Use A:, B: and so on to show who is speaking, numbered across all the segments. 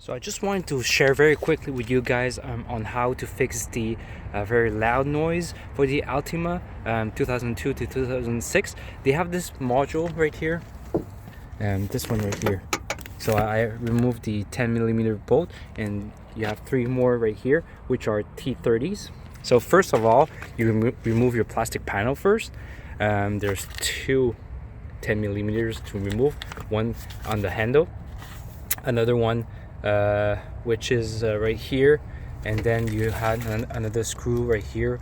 A: So I just wanted to share very quickly with you guys on how to fix the very loud noise for the Altima 2002 to 2006. They have this module right here and this one right here. So I removed the 10mm bolt and you have three more right here which are T30s. So first of all, you remove your plastic panel first. There's two 10mm to remove, one on the handle, another one which is right here, and then you had another screw right here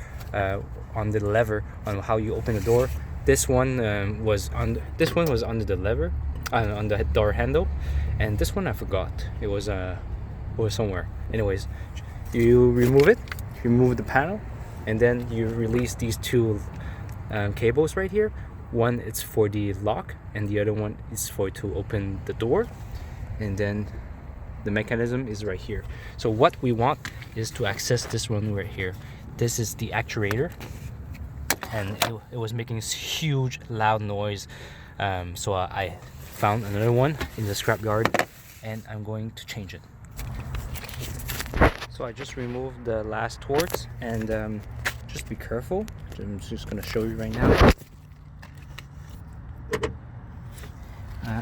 A: on the lever on how you open the door. This one was under the lever on the door handle, and this one I forgot. It was somewhere. Anyways, you remove the panel, and then you release these two cables right here. One is for the lock and the other one is for to open the door, and then the mechanism is right here. So what we want is to access this one right here. This is the actuator, and it was making this huge loud noise. So I found another one in the scrapyard and I'm going to change it. So I just removed the last torques, and just be careful. I'm just going to show you right now.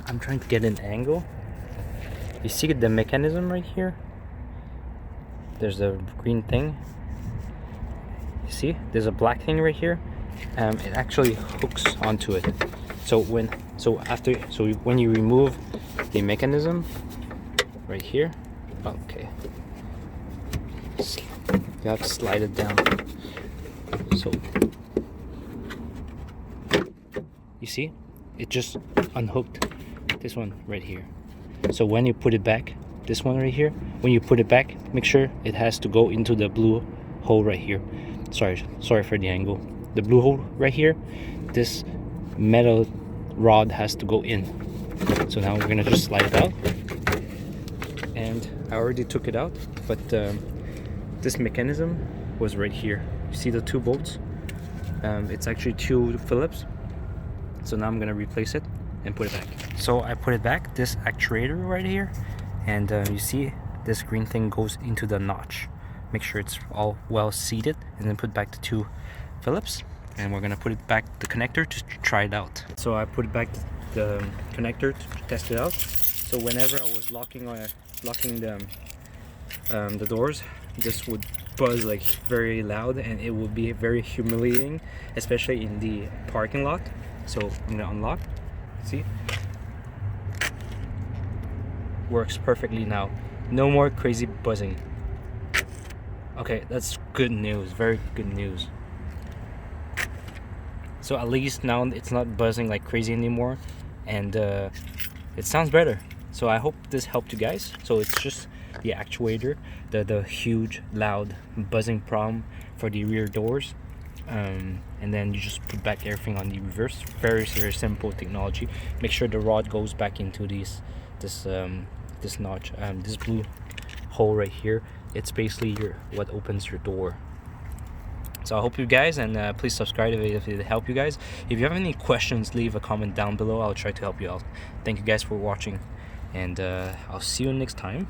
A: I'm trying to get an angle. You see the mechanism right here? There's a green thing. You see? There's a black thing right here. It actually hooks onto it. So when you remove the mechanism right here, okay, you have to slide it down. So you see, it just unhooked this one right here. So when you put it back, this one right here, when you put it back, make sure it has to go into the blue hole right here. Sorry for the angle. The blue hole right here, this metal rod has to go in. So now we're gonna just slide it out, and I already took it out, but this mechanism was right here. You see the two bolts? It's actually two Phillips. So now I'm gonna replace it and put it back. So I put it back, this actuator right here, and you see this green thing goes into the notch. Make sure it's all well seated, and then put back the two Phillips, and we're gonna put it back the connector to try it out. So I put back the connector to test it out. So whenever I was locking the doors, this would buzz like very loud, and it would be very humiliating, especially in the parking lot. So I'm gonna unlock. See? Works perfectly now. No more crazy buzzing. Okay, that's good news. Very good news. So at least now it's not buzzing like crazy anymore, and it sounds better. So I hope this helped you guys. So it's just the actuator, the huge loud buzzing problem for the rear doors. And then you just put back everything on the reverse. Very simple technology. Make sure the rod goes back into this notch, this blue hole right here. It's basically what opens your door. So I hope you guys, and please subscribe if it helped you guys. If you have any questions, leave a comment down below. I'll try to help you out. Thank you guys for watching, and I'll see you next time.